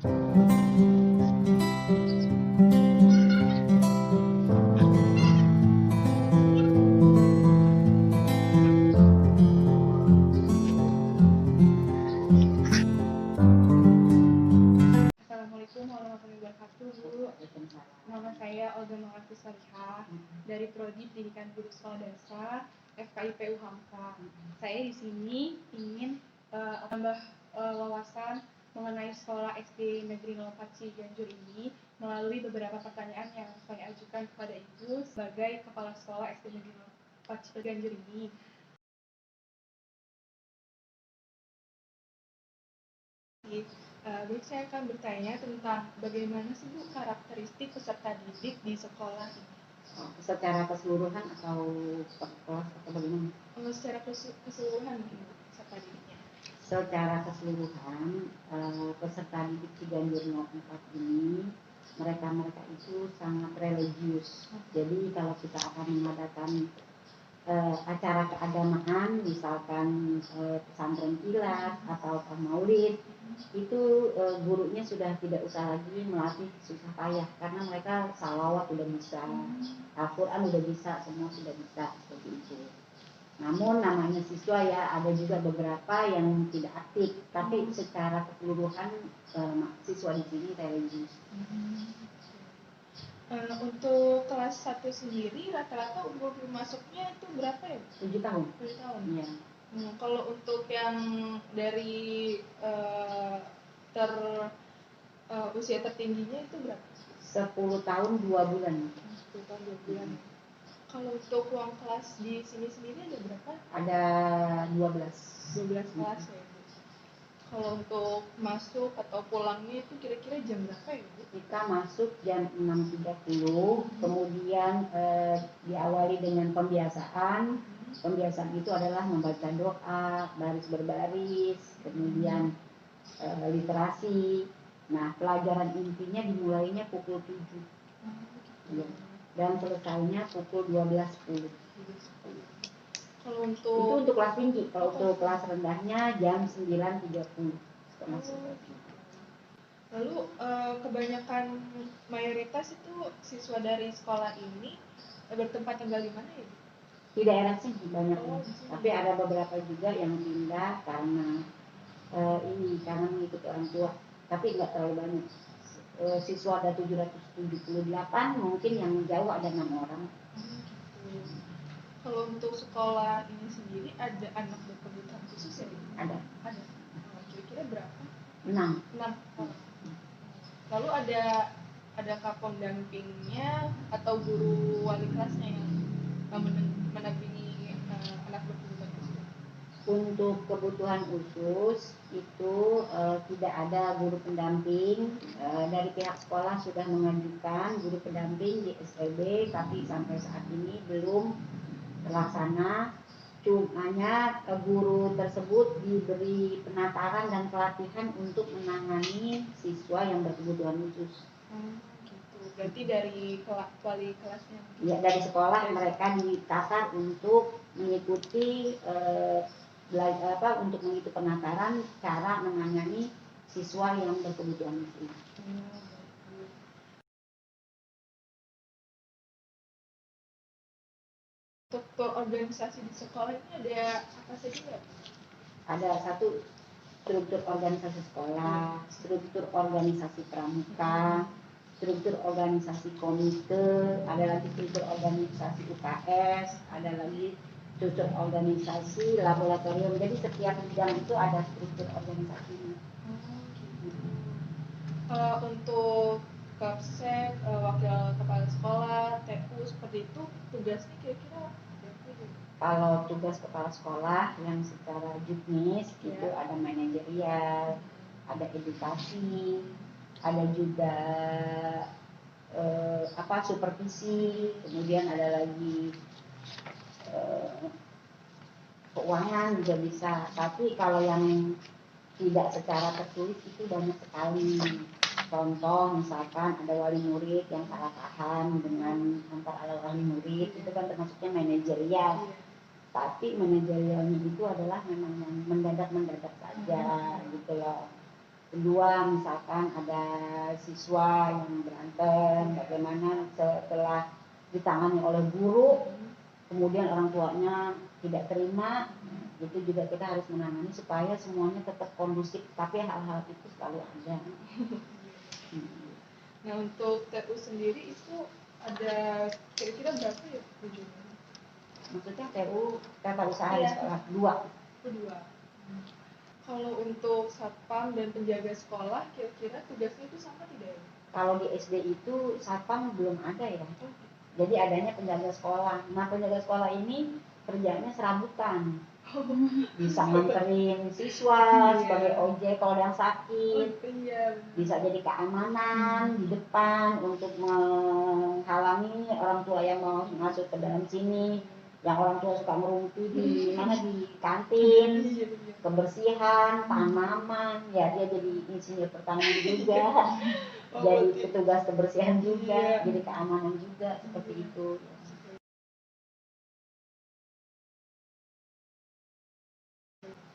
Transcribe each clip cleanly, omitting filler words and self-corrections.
Assalamualaikum warahmatullahi wabarakatuh, Bu. Nama saya Olga Novatus Salihah dari Prodi Pendidikan Guru Sekolah Dasar FKIP Hamka. Saya di sini ingin tambah wawasan mengenai sekolah SD Negeri 04 Ciganjur ini melalui beberapa pertanyaan yang saya ajukan kepada Ibu sebagai Kepala Sekolah SD Negeri 04 Ciganjur ini. Baik, saya akan bertanya tentang bagaimana sih Bu karakteristik peserta didik di sekolah ini? Secara keseluruhan atau per kelas atau bagaimana? Secara keseluruhan mungkin Bu, peserta didiknya. Secara keseluruhan peserta didik Ciganjur 04 ini mereka itu sangat religius. Jadi kalau kita akan mengadakan acara keagamaan, misalkan pesantren kilat atau maulid, itu gurunya sudah tidak usah lagi melatih susah payah karena mereka salawat udah bisa, Al-Quran udah bisa, semua sudah bisa seperti itu. Namun namanya siswa ya, ada juga beberapa yang tidak aktif, tapi secara keseluruhan siswa di sini religius. Untuk kelas 1 sendiri rata-rata umur masuknya itu berapa ya? 7 tahun. 7 tahun. Iya. Kalau untuk yang dari usia tertingginya itu berapa? 10 tahun 2 bulan. 10 tahun 2 bulan. Kalau untuk ruang kelas di sini sendiri ada berapa? Ada 12. 12 kelas ya. Kalau untuk masuk atau pulangnya itu kira-kira jam berapa ya Bu? Kita masuk jam 6.30, kemudian diawali dengan pembiasaan. Pembiasaan itu adalah membaca doa, baris berbaris, kemudian literasi. Nah, pelajaran intinya dimulainya pukul 7. Ya. Dan selesainya pukul 12.10. Kalau itu untuk kelas tinggi, kalau untuk kelas rendahnya jam 9.30. Lalu kebanyakan mayoritas itu siswa dari sekolah ini bertempat tinggal di mana ya? Di daerah sini banyak, tapi ada beberapa juga yang pindah karena karena mengikuti orang tua, tapi nggak terlalu banyak. Siswa ada 778, mungkin yang jauh ada 6 orang. Kalau untuk sekolah ini sendiri ada anak berkebutuhan khusus ya? Ada. Kira-kira berapa? 6 orang. Lalu adakah pendampingnya atau guru wali kelasnya yang mendampingi anak berkebutuhan khusus? Untuk kebutuhan khusus itu tidak ada guru pendamping. Dari pihak sekolah sudah mengajukan guru pendamping di SLB, tapi sampai saat ini belum terlaksana. Cumanya guru tersebut diberi penataran dan pelatihan untuk menangani siswa yang berkebutuhan khusus. Gitu. Berarti dari wali kelasnya? Ya, dari sekolah mereka ditata untuk mengikuti untuk mengikuti penataran cara menangani siswa yang berkebutuhan khusus. Struktur organisasi di sekolah ini ada apa saja? Ada satu struktur organisasi sekolah, struktur organisasi pramuka, struktur organisasi komite, ada lagi struktur organisasi UKS, ada lagi struktur organisasi laboratorium. Jadi setiap bidang itu ada struktur organisasinya. Untuk Kapsek, wakil kepala sekolah, TU seperti itu tugasnya kira-kira kalau tugas kepala sekolah yang secara juknis itu ada manajerial, ada edukasi, ada juga supervisi, kemudian ada lagi keuangan juga bisa. Tapi kalau yang tidak secara tertulis itu banyak sekali. Contoh misalkan ada wali murid yang salah paham dengan antar wali murid, itu kan termasuknya manajerial. Tapi manajerialnya itu adalah memang yang mendadak saja gitu loh. Kedua, misalkan ada siswa yang berantem, bagaimana setelah ditangani oleh guru, kemudian orang tuanya tidak terima, itu juga kita harus menangani supaya semuanya tetap kondusif, tapi hal-hal itu selalu ada. Nah, untuk TU sendiri itu ada kira-kira berapa ya tujuannya? Maksudnya TU tata usaha di sekolah dua. Kalau untuk satpam dan penjaga sekolah, kira-kira tugasnya itu sama tidak ya? Kalau di SD itu satpam belum ada ya. Jadi adanya penjaga sekolah. Nah, penjaga sekolah ini kerjanya serabutan. Bisa nganterin siswa sebagai ojek kalau ada yang sakit. Bisa jadi keamanan di depan untuk menghalangi orang tua yang mau masuk ke dalam sini. Yang orang tua suka ngerumpi di mana di kantin, kebersihan, tanaman, ya dia jadi insinyur pertanian juga, jadi petugas kebersihan juga, jadi keamanan juga, seperti itu.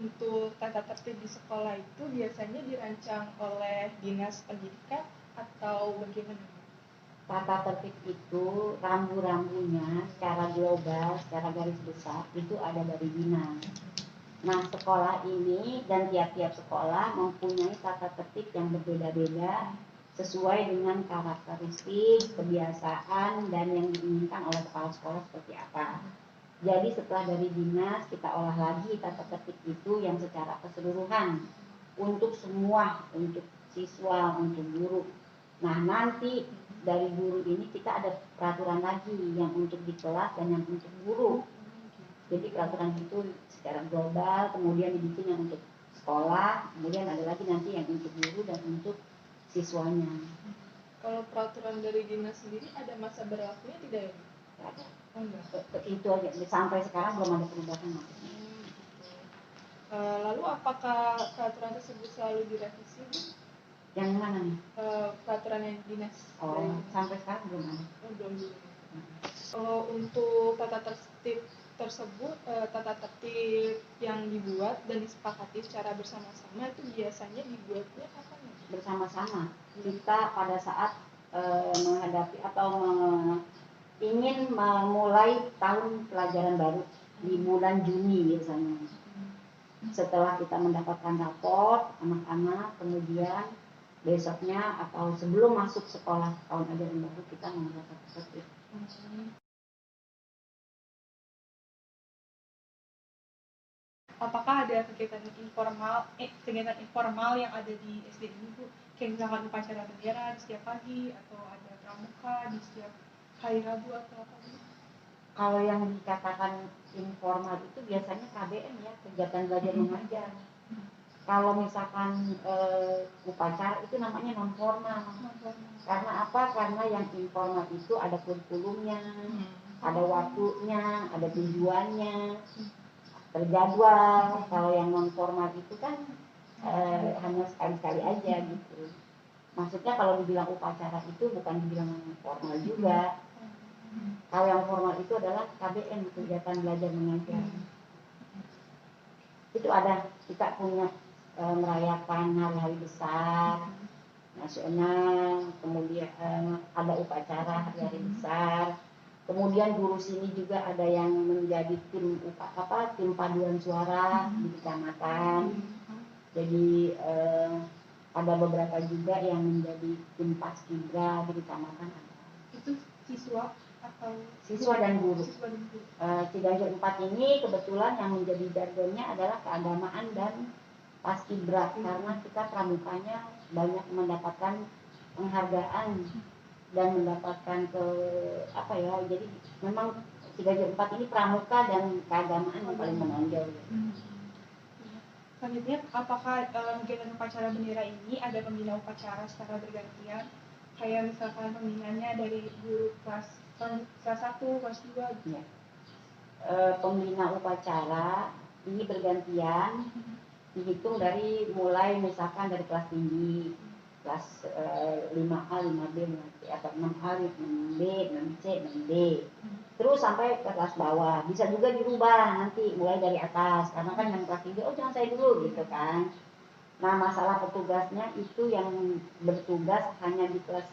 Untuk tata tertib di sekolah itu biasanya dirancang oleh dinas pendidikan atau bagaimana? Tata tertib itu rambu-rambunya secara global, secara garis besar itu ada dari dinas. Nah, sekolah ini dan tiap-tiap sekolah mempunyai tata tertib yang berbeda-beda sesuai dengan karakteristik, kebiasaan, dan yang diinginkan oleh kepala sekolah seperti apa. Jadi setelah dari dinas kita olah lagi tata tertib itu yang secara keseluruhan untuk semua, untuk siswa, untuk guru. Nah, nanti dari guru ini kita ada peraturan lagi yang untuk di kelas dan yang untuk guru. Jadi peraturan itu secara global, kemudian dibikin yang untuk sekolah, kemudian ada lagi nanti yang untuk guru dan untuk siswanya. Kalau peraturan dari dinas sendiri ada masa berlakunya tidak ya? Ada. Itu aja, sampai sekarang belum ada perubahan. Lalu apakah peraturan tersebut selalu direvisi? Yang mana nih? Peraturan yang dinas. Sampai sekarang belum ada. Belum. Untuk tata tertib tersebut, tata tertib yang dibuat dan disepakati secara bersama-sama itu biasanya dibuatnya kapan ya? Bersama-sama. Kita pada saat menghadapi atau ingin memulai tahun pelajaran baru di bulan Juni biasanya. Setelah kita mendapatkan raport anak-anak, kemudian besoknya atau sebelum masuk sekolah tahun ajaran baru kita membuat tata tertib. Apakah ada kegiatan informal yang ada di SD ini, Bu? Kayak misalkan upacara bendera di setiap pagi atau ada pramuka di setiap hari Rabu atau apa gitu? Kalau yang dikatakan informal itu biasanya KBM ya, kegiatan belajar mengajar. Kalau misalkan upacara itu namanya non formal. Karena apa? Karena yang informal itu ada kurikulumnya, ada waktunya, ada tujuannya, terjadwal. Kalau yang non formal itu kan hanya sekali-sekali aja gitu. Maksudnya kalau dibilang upacara itu bukan dibilang formal juga. Kalau yang formal itu adalah KBM, kegiatan belajar mengajar. Itu ada, kita punya merayakan hari-hari besar nasional, kemudian ada upacara hari-hari besar. Kemudian guru sini juga ada yang menjadi tim paduan suara di kecamatan. Jadi ada beberapa juga yang menjadi tim paskibra di kecamatan. Itu siswa atau siswa dan guru. Ciganjur 4 ini kebetulan yang menjadi jargonnya adalah keagamaan dan paskibra, karena kita pramukanya banyak mendapatkan penghargaan dan mendapatkan jadi memang Ciganjur 4 ini pramuka dan keagamaan yang paling menonjol. Selanjutnya, apakah dalam kegiatan upacara bendera ini ada pembina upacara secara bergantian? Kayak misalkan pembinanya dari guru kelas 1, kelas 2 gitu. Ya. Pembina upacara ini bergantian, dihitung dari mulai misalkan dari kelas tinggi, kelas 5A, 5B, 5C, atau 6A, 6B, 6C, 6D, terus sampai ke kelas bawah. Bisa juga dirubah nanti mulai dari atas, karena kan yang kelas tinggi, jangan saya dulu gitu kan. Nah, masalah petugasnya itu yang bertugas hanya di kelas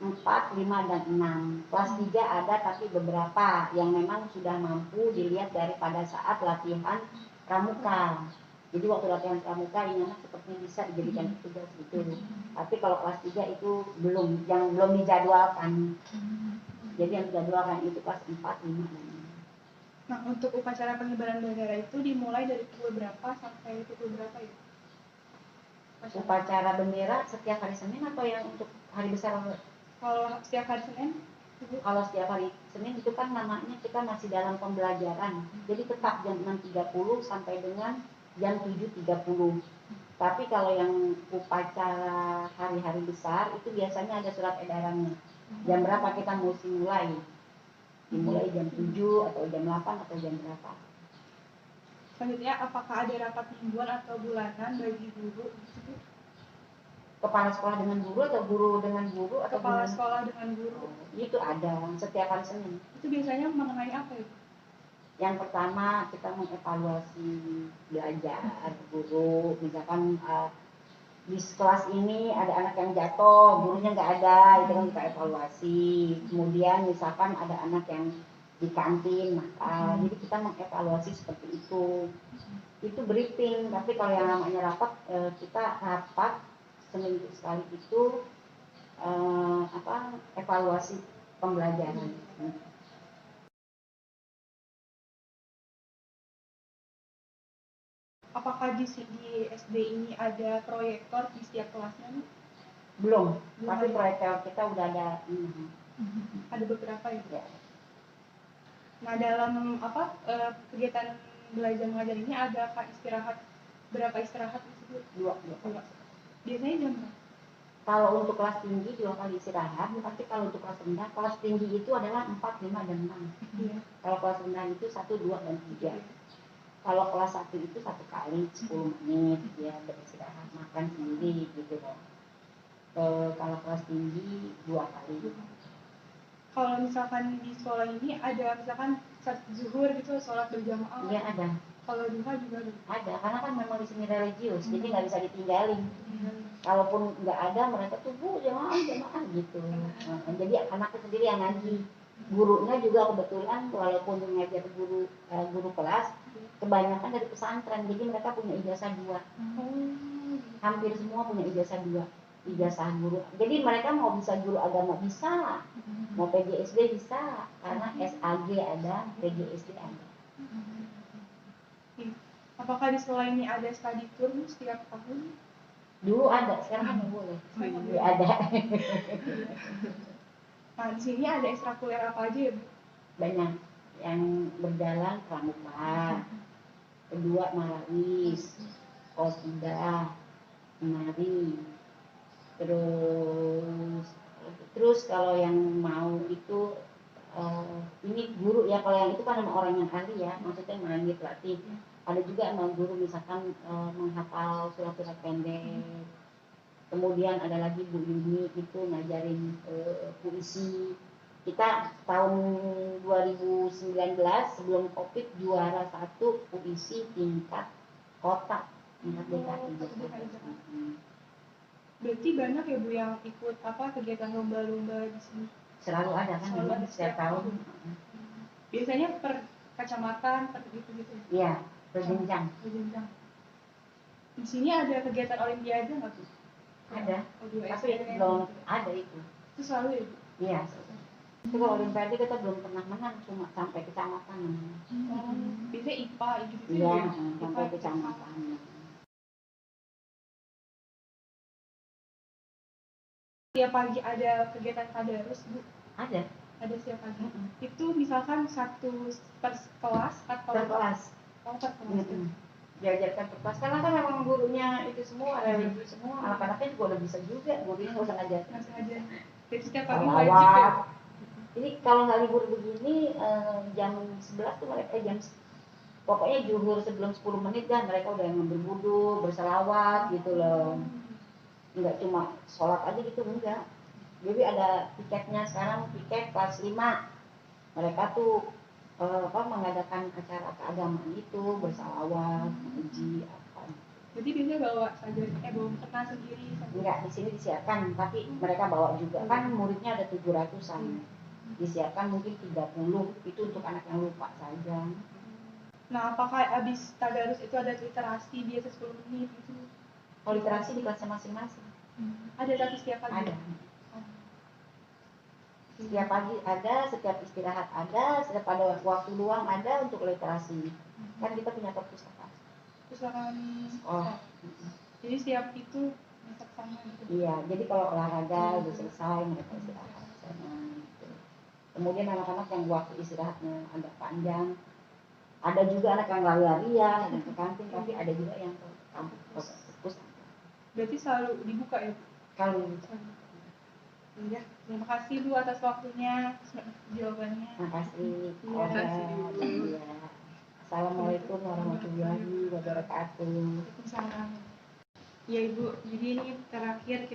4, 5, dan 6. Kelas 3 ada tapi beberapa yang memang sudah mampu dilihat daripada saat latihan pramuka. Jadi waktu latihan pramuka ini anak sepertinya bisa dijadikan petugas gitu. Tapi kalau kelas 3 itu belum dijadwalkan. Jadi yang dijadwalkan itu kelas 4, 5, dan 6. Nah, untuk upacara pengibaran bendera itu dimulai dari pukul berapa sampai pukul berapa ya? Upacara bendera setiap hari Senin atau yang untuk hari besar? Kalau setiap hari Senin? Kalau setiap hari Senin itu kan namanya kita masih dalam pembelajaran. Jadi tetap jam 6.30 sampai dengan jam 7.30. Tapi kalau yang upacara hari-hari besar itu biasanya ada surat edarannya. Jam berapa kita mesti mulai? Dimulai jam 7 atau jam 8 atau jam berapa? Selanjutnya, apakah ada rapat mingguan atau bulanan bagi guru? Kepala sekolah dengan guru atau guru dengan guru atau Kepala sekolah dengan guru? Itu ada setiap hari Senin. Itu biasanya mengenai apa ya? Yang pertama kita mengevaluasi belajar guru, misalkan di kelas ini ada anak yang jatuh, gurunya nggak ada, itu kan kita evaluasi. Kemudian misalkan ada anak yang di kantin makan, jadi kita mengevaluasi seperti itu. Itu briefing, tapi kalau yang namanya rapat, kita rapat seminggu sekali itu evaluasi pembelajaran. Apakah di SD ini ada proyektor di setiap kelasnya? Belum, tapi proyektor kita udah ada. Ada beberapa ya? Ya. Nah, dalam kegiatan belajar mengajar ini ada istirahat? Berapa istirahat tersebut? Dua. Biasanya jam berapa? Kalau untuk kelas tinggi 2 kali istirahat, tapi kalau untuk kelas rendah, kelas tinggi itu adalah 4, 5, dan 6. Iya. Kalau kelas rendah itu 1, 2, dan 3. Kalau kelas 1 itu 1 kali 10 menit, dia beristirahat, makan sendiri gitu loh. Kalau kelas tinggi 2 kali. Kalau misalkan di sekolah ini ada misalkan zuhur gitu, sholat berjamaah? Iya ada. Kalau duha juga ada, karena kan memang di sini religius, jadi nggak bisa ditinggalin. Kalaupun nggak ada, mereka tuh jamaah gitu. Jadi anaknya sendiri yang ngaji. Gurunya juga kebetulan walaupun mengajar guru kelas, kebanyakan dari pesantren, jadi mereka punya ijazah 2. Hampir semua punya ijazah 2, ijazah guru. Jadi mereka mau bisa guru agama bisa, mau PGSD bisa, karena SAG ada, PGSD ada. Apakah di sekolah ini ada study tour setiap tahun? Dulu ada, sekarang kan nggak boleh. Dulu ada. Nah, di sini ada ekstrakurikuler apa aja ya, Bu? Banyak. Yang berjalan pramuka, kedua marawis, qasidah, menari, terus kalau yang mau itu ini guru ya, kalau yang itu kan sama orang yang ahli ya, maksudnya mengambil pelatih. Ada juga sama guru misalkan menghafal surat-surat pendek. Kemudian ada lagi Bu Yuni itu ngajarin puisi. Kita tahun 2019 sebelum COVID juara 1 puisi tingkat kota, tingkat DKI. Berarti banyak ya Bu yang ikut kegiatan lomba-lomba di sini? Selalu ada kan, setiap tahun. Biasanya per kecamatan, per gitu-gitu? Iya, per jenjang. Di sini ada kegiatan olimpiade nggak Bu? Ada, tapi belum ada itu. Itu selalu ya Bu? Iya. Itu kalau olimpiade kita belum pernah menang, cuma sampai kecamatan. Biasanya IPA gitu ya? Iya, sampai kecamatan. Tiap pagi ada kegiatan tadarus Bu? Ada setiap pagi. Itu misalkan satu per kelas atau per kelas? Per kelas. Diajarkan per kelas, karena kan memang gurunya itu semua religi semua, anak-anaknya juga udah bisa juga, gurunya nggak usah ngajar. Jadi setiap pagi wajib ya? Jadi kalau nggak libur begini jam 11 tuh mereka pokoknya zuhur sebelum 10 menit kan mereka udah yang berwudu, berselawat gitu loh. Nggak cuma sholat aja gitu, enggak. Jadi ada tiketnya sekarang, tiket kelas 5. Mereka tuh mengadakan acara keagamaan itu, bersalawat, ngaji, apa. Berarti biasanya bawa bawa mukena sendiri. Enggak, di sini disiapkan, tapi mereka bawa juga. Kan muridnya ada 700-an. Disiapkan mungkin 30, itu untuk anak yang lupa saja. Nah, apakah habis tadarus itu ada literasi biasa 10 menit gitu? Kalau literasi di kelasnya masing-masing. Ada tapi setiap pagi? Ada. Setiap pagi ada, setiap istirahat ada, setiap ada waktu luang ada untuk literasi. Kan kita punya perpustakaan. Pustakaan sekolah. Jadi setiap itu masak sama gitu? Iya, jadi kalau olahraga udah selesai mereka istirahat sana. Gitu. Kemudian anak-anak yang waktu istirahatnya agak panjang, ada juga anak yang lari-larian, yang ke kantin, tapi ada juga yang ke kampus. Berarti selalu dibuka ya? Kalau Ya, terima kasih Bu atas waktunya, jawabannya. Terima kasih. Terima kasih Bu. Assalamualaikum warahmatullahi wabarakatuh. Waalaikumsalam. Ya Ibu, jadi ini terakhir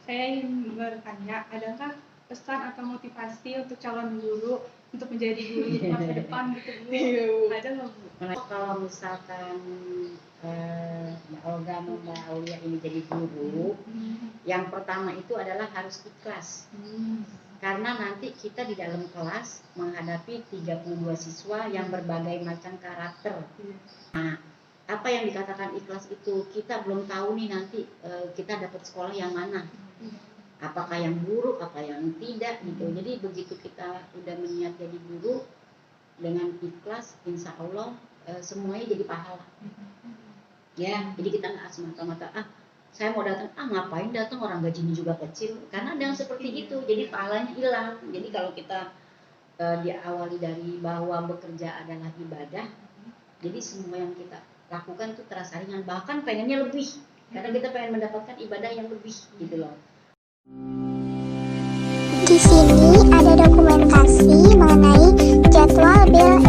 saya ingin bertanya, adakah pesan atau motivasi untuk calon guru untuk menjadi guru di masa depan gitu Bu? Ada nggak Bu? Kalau misalkan Mbak Olga sama Mbak Aulia ini jadi guru, yang pertama itu adalah harus ikhlas. Karena nanti kita di dalam kelas menghadapi 32 siswa yang berbagai macam karakter. Nah, apa yang dikatakan ikhlas itu, kita belum tahu nih nanti kita dapat sekolah yang mana. Apakah yang buruk, apa yang tidak gitu. Jadi begitu kita udah berniat jadi guru, dengan ikhlas, insya Allah semuanya jadi pahala. Ya, jadi kita nggak semata-mata saya mau datang, ngapain datang, orang gajinya juga kecil. Karena ada yang seperti itu, jadi pahalanya hilang. Jadi kalau kita diawali dari bahwa bekerja adalah ibadah, jadi semua yang kita lakukan itu terasa ringan, bahkan pengennya lebih. Karena kita pengen mendapatkan ibadah yang lebih gitu loh. Di sini ada dokumentasi mengenai jadwal BEL